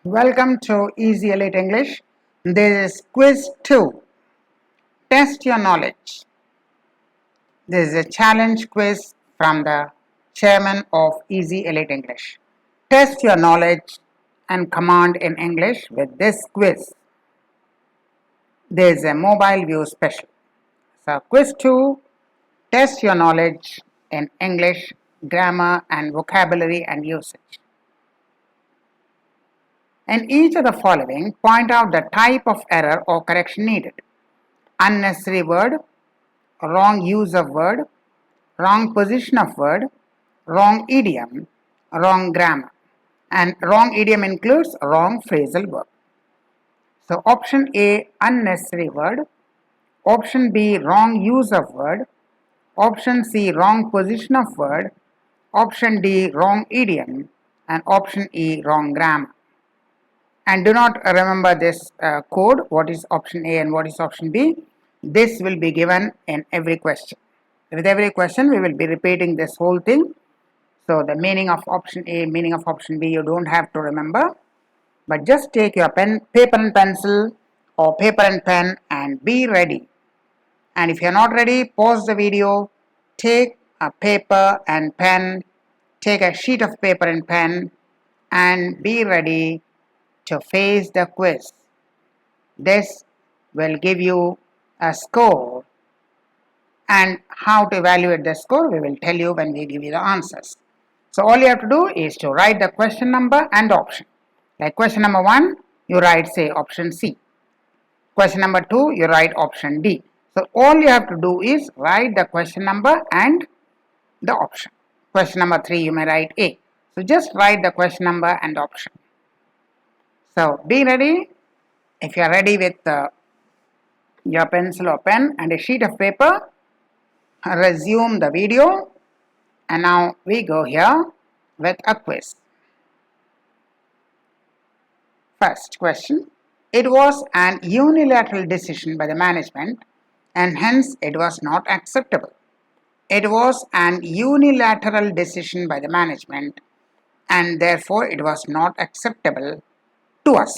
Welcome to Easy Elite English. This is quiz 2. Test your knowledge. This is a challenge quiz from the chairman of Easy Elite English. Test your knowledge and command in English with this quiz. There is a mobile view special. So quiz 2. Test your knowledge in English, grammar and vocabulary and usage. In each of the following, point out the type of error or correction needed. Unnecessary word, wrong use of word, wrong position of word, wrong idiom, wrong grammar. And wrong idiom includes wrong phrasal verb. So option A, unnecessary word. Option B, wrong use of word. Option C, wrong position of word. Option D, wrong idiom. And option E, wrong grammar. And do not remember this code, what is option A and what is option B. This will be given in every question. With every question, we will be repeating this whole thing. So the meaning of option A, meaning of option B, you don't have to remember. But just take your paper and pencil or paper and pen and be ready. And if you are not ready, pause the video, take a paper and pen, take a sheet of paper and pen and be ready to face the quiz. This will give you a score, and how to evaluate the score we will tell you when we give you the answers. So all you have to do is to write the question number and option. Like question number 1, you write say option C. Question number 2, you write option D. So all you have to do is write the question number and the option. Question number 3, you may write A. So just write the question number and option. So be ready. If you are ready with your pencil or pen and a sheet of paper, resume the video. And now we go here with a quiz. First question. It was an unilateral decision by the management and hence it was not acceptable. It was an unilateral decision by the management and therefore it was not acceptable to us.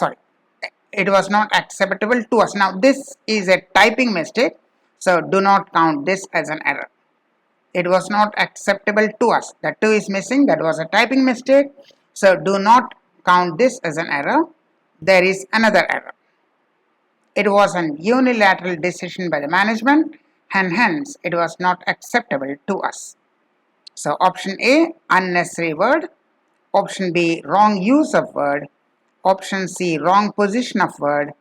It was not acceptable to us. Now this is a typing mistake, so do not count this as an error. It was not acceptable to us. The 2 is missing. That was a typing mistake. So do not count this as an error. There is another error. It was an unilateral decision by the management and hence it was not acceptable to us. So option A, unnecessary word. Option B, wrong use of word. Option C, wrong position of word.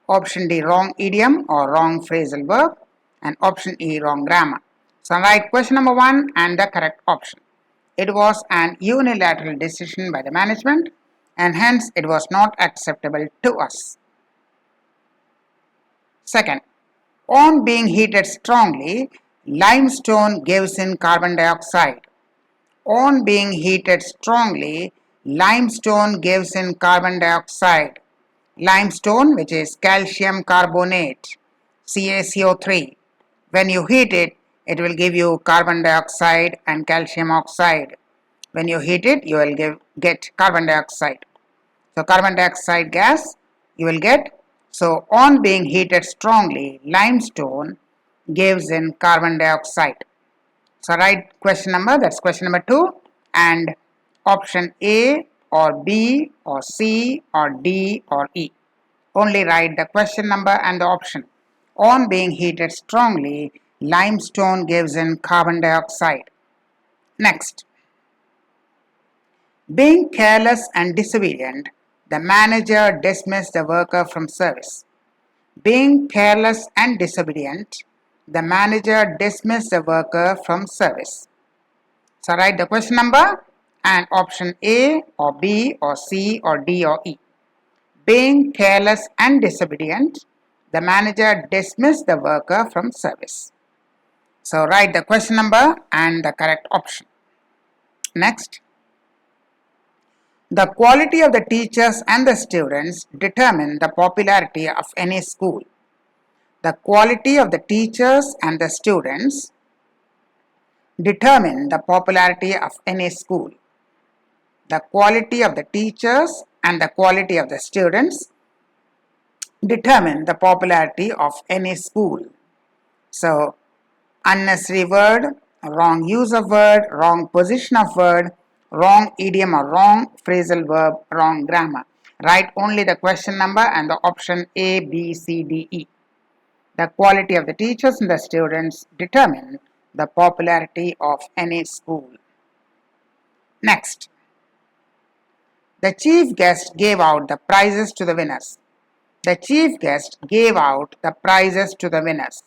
Option D, wrong idiom or wrong phrasal verb. And option E, wrong grammar. So write question number 1 and the correct option. It was an unilateral decision by the management and hence it was not acceptable to us. Second, on being heated strongly, limestone gives in carbon dioxide. On being heated strongly, limestone gives in carbon dioxide. Limestone, which is calcium carbonate, CaCO3. When you heat it, it will give you carbon dioxide and calcium oxide. When you heat it, you will get carbon dioxide. So carbon dioxide gas you will get. So on being heated strongly, limestone gives in carbon dioxide. So write question number, that's question number 2, and option A or B or C or D or E. Only write the question number and the option. On being heated strongly, limestone gives in carbon dioxide. Next. Being careless and disobedient, the manager dismissed the worker from service. Being careless and disobedient, the manager dismissed the worker from service. So write the question number and option A or B or C or D or E. Being careless and disobedient, the manager dismissed the worker from service. So write the question number and the correct option. Next. The quality of the teachers and the students determine the popularity of any school. The quality of the teachers and the students determine the popularity of any school. The quality of the teachers and the quality of the students determine the popularity of any school. So, unnecessary word, wrong use of word, wrong position of word, wrong idiom or wrong phrasal verb, wrong grammar. Write only the question number and the option A, B, C, D, E. The quality of the teachers and the students determine the popularity of any school. Next, the chief guest gave out the prizes to the winners. The chief guest gave out the prizes to the winners.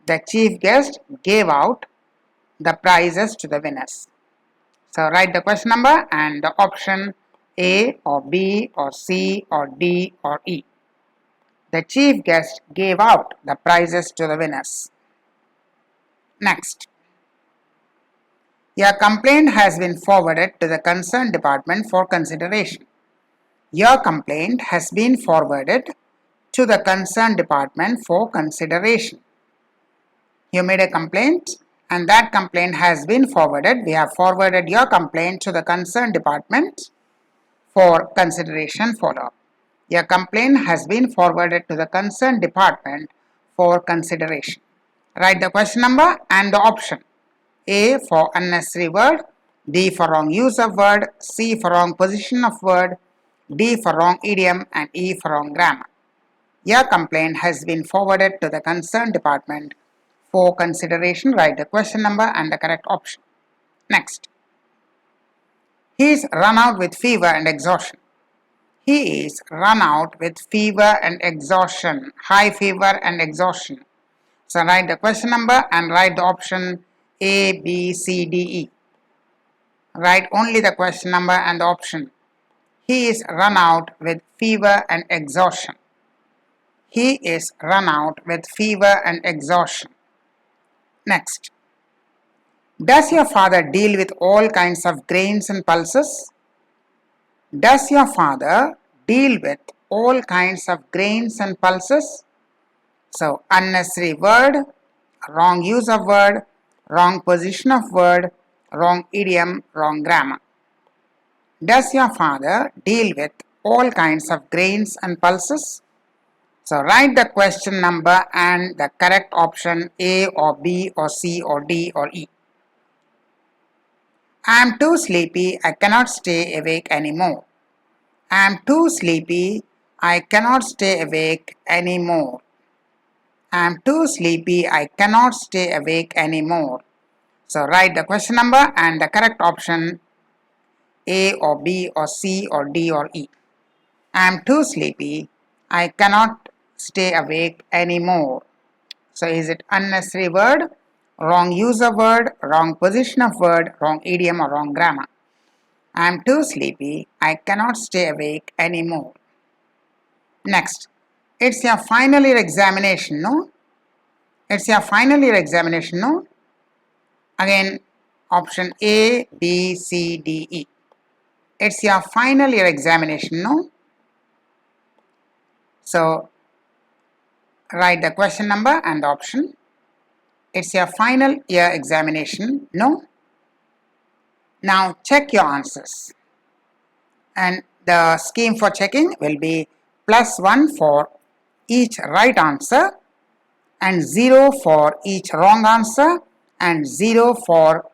The chief guest gave out the prizes to the winners. So write the question number and the option A or B or C or D or E. The chief guest gave out the prizes to the winners. Next, your complaint has been forwarded to the concerned department for consideration. Your complaint has been forwarded to the concerned department for consideration. You made a complaint and that complaint has been forwarded. We have forwarded your complaint to the concerned department for consideration follow-up. Your complaint has been forwarded to the concerned department for consideration. Write the question number and the option. A for unnecessary word, B for wrong use of word, C for wrong position of word, D for wrong idiom, and E for wrong grammar. Your complaint has been forwarded to the concerned department for consideration. Write the question number and the correct option. Next, he is run out with fever and exhaustion. He is run out with fever and exhaustion, high fever and exhaustion. So write the question number and write the option A, B, C, D, E. Write only the question number and the option. He is run out with fever and exhaustion. He is run out with fever and exhaustion. Next, does your father deal with all kinds of grains and pulses? Does your father deal with all kinds of grains and pulses? So, unnecessary word, wrong use of word, wrong position of word, wrong idiom, wrong grammar. Does your father deal with all kinds of grains and pulses? So, write the question number and the correct option A or B or C or D or E. I am too sleepy, I cannot stay awake anymore. I am too sleepy, I cannot stay awake anymore. I am too sleepy, I cannot stay awake anymore. So write the question number and the correct option A or B or C or D or E. I am too sleepy, I cannot stay awake anymore. So is it unnecessary word, wrong use of word, wrong position of word, wrong idiom or wrong grammar? I am too sleepy, I cannot stay awake anymore. Next, it's your final year examination, no? It's your final year examination, no? Again, option A, B, C, D, E. It's your final year examination, no? So, write the question number and the option. It's your final year examination, no? Now, check your answers. And the scheme for checking will be +1 for each right answer and 0 for each wrong answer and 0 for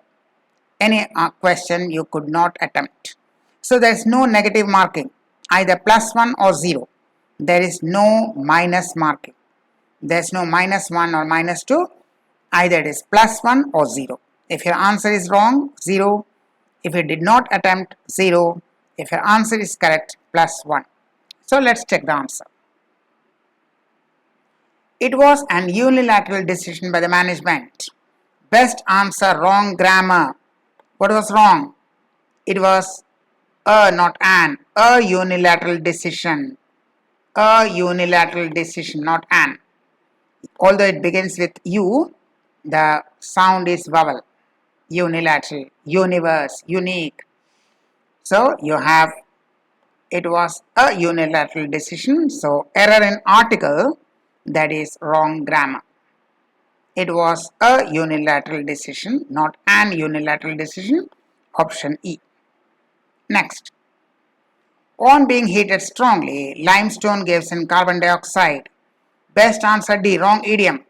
any question you could not attempt. So there is no negative marking, either +1 or 0. There is no minus marking. There is no -1 or -2. Either it is +1 or 0. If your answer is wrong, 0. If you did not attempt, 0. If your answer is correct, +1. So let's check the answer. It was an unilateral decision by the management. Best answer, wrong grammar. What was wrong? It was a, not an. A unilateral decision. A unilateral decision, not an. Although it begins with U, the sound is vowel. Unilateral, universe, unique. So you have, it was a unilateral decision. So error in article, that is wrong grammar. It was a unilateral decision, not an unilateral decision. Option E. Next. On being heated strongly, limestone gives in carbon dioxide. Best answer D, wrong idiom.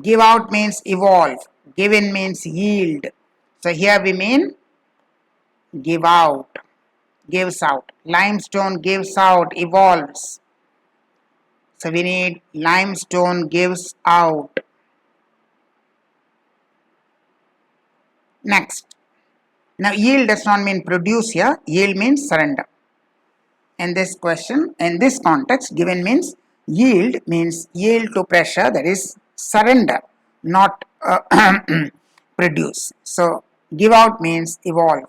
Give out means evolve. Give in means yield. So here we mean give out, gives out. Limestone gives out, evolves. So we need limestone gives out. Next. Now yield does not mean produce here. Yield means surrender. In this question, in this context, given means yield to pressure, that is surrender, not produce. So give out means evolve.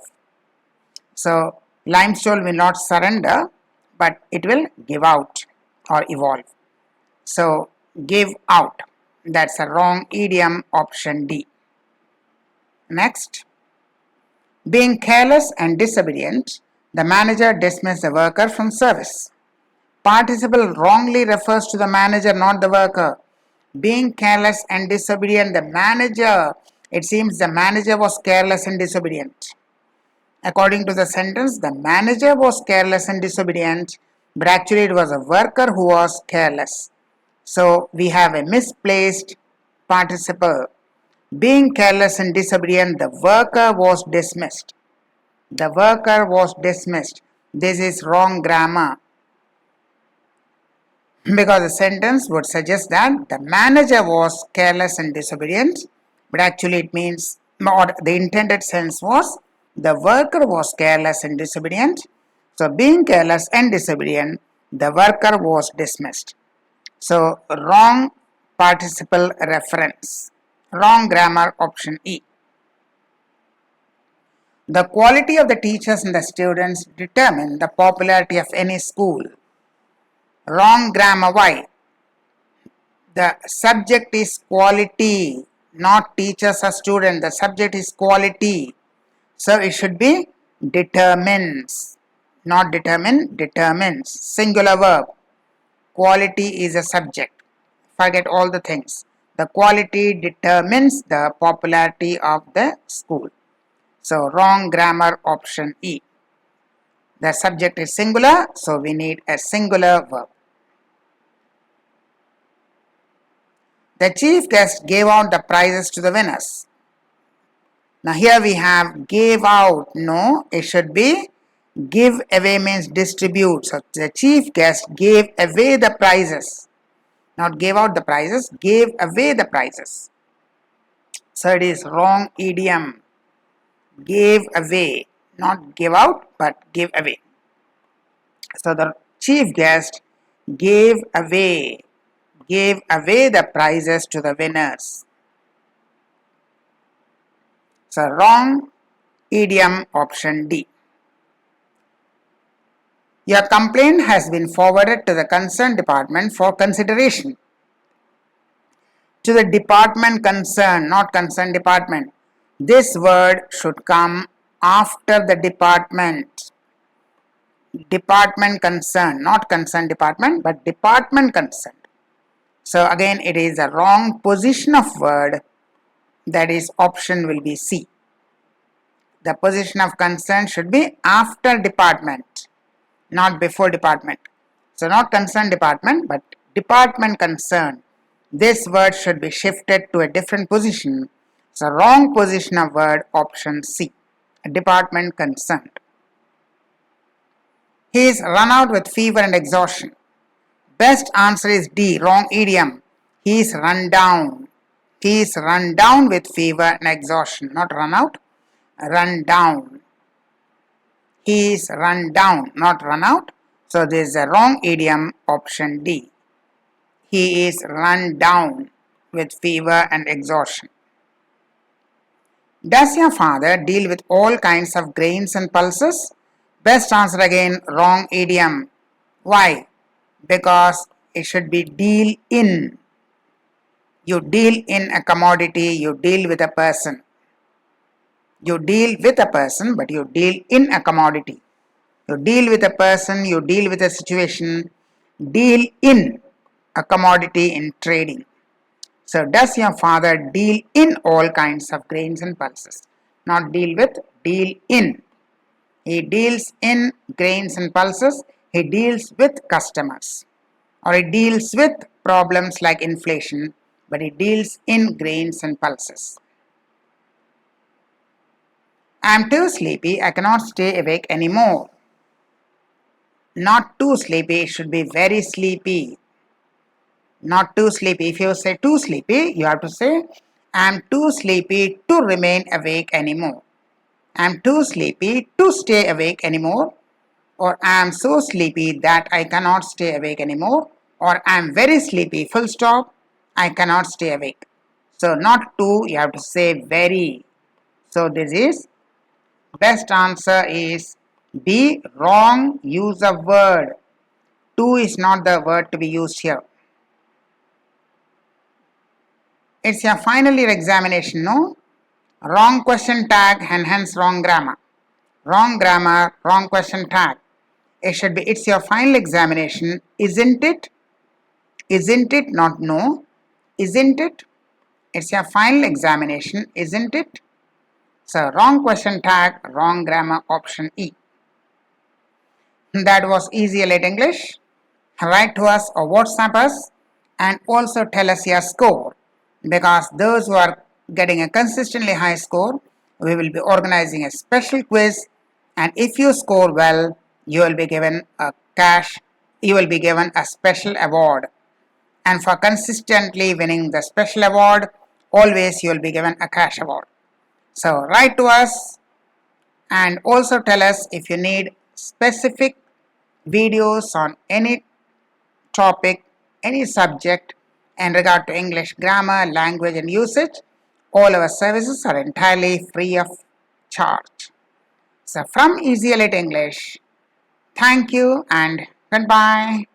So limestone will not surrender, but it will give out or evolve. So give out, that's a wrong idiom, option D. Next, being careless and disobedient, the manager dismissed the worker from service. Participle wrongly refers to the manager, not the worker. Being careless and disobedient, the manager, it seems the manager was careless and disobedient. According to the sentence, the manager was careless and disobedient, but actually it was a worker who was careless. So we have a misplaced participle. Being careless and disobedient, the worker was dismissed. The worker was dismissed. This is wrong grammar, because the sentence would suggest that the manager was careless and disobedient, but actually it means, or the intended sense was, the worker was careless and disobedient. So being careless and disobedient, the worker was dismissed. So wrong participle reference. Wrong grammar, option E. The quality of the teachers and the students determine the popularity of any school. Wrong grammar. Why? The subject is quality, not teachers or students. The subject is quality. So it should be determines, not determine, determines. Singular verb. Quality is a subject. Forget all the things. The quality determines the popularity of the school. So wrong grammar, option E. The subject is singular, so we need a singular verb. The chief guest gave out the prizes to the winners. Now here we have gave out. No, it should be give away means distribute. So the chief guest gave away the prizes. Not gave out the prizes, gave away the prizes. So it is wrong idiom. Gave away, not give out, but give away. So the chief guest gave away the prizes to the winners. So wrong idiom, option D. Your complaint has been forwarded to the concerned department for consideration. To the department concerned, not concerned department. This word should come after the department. Department concerned, not concerned department, but department concerned. So again, it is a wrong position of word. That is, option will be C. The position of concern should be after department, not before department. So not concerned department, but department concerned. This word should be shifted to a different position. So wrong position of word, option C. Department concerned. He is run out with fever and exhaustion. Best answer is D, wrong idiom. He is run down. He is run down with fever and exhaustion. Not run out, run down. He is run down, not run out. So this is a wrong idiom, option D. He is run down with fever and exhaustion. Does your father deal with all kinds of grains and pulses? Best answer again, wrong idiom. Why? Because it should be deal in. You deal in a commodity, you deal with a person. You deal with a person, but you deal in a commodity. You deal with a person, you deal with a situation, deal in a commodity in trading. So does your father deal in all kinds of grains and pulses? Not deal with, deal in. He deals in grains and pulses. He deals with customers. Or he deals with problems like inflation, but he deals in grains and pulses. I am too sleepy, I cannot stay awake anymore. Not too sleepy, it should be very sleepy. Not too sleepy. If you say too sleepy, you have to say, I am too sleepy to remain awake anymore. I am too sleepy to stay awake anymore. Or I am so sleepy that I cannot stay awake anymore. Or I am very sleepy, full stop, I cannot stay awake. So not too, you have to say very. So this is, best answer is B, wrong use of word. To is not the word to be used here. It's your final year examination, no? Wrong question tag and hence wrong grammar. Wrong grammar, wrong question tag. It should be, it's your final examination, isn't it? Isn't it, not no. Isn't it? It's your final examination, isn't it? So wrong question tag, wrong grammar, option E. That was Easy Elite English. Write to us or WhatsApp us and also tell us your score, because those who are getting a consistently high score, we will be organizing a special quiz, and if you score well, you will be given a special award, and for consistently winning the special award, always you will be given a cash award. So write to us and also tell us if you need specific videos on any topic, any subject in regard to English grammar, language and usage. All our services are entirely free of charge. So from Easy Elite English, thank you and goodbye.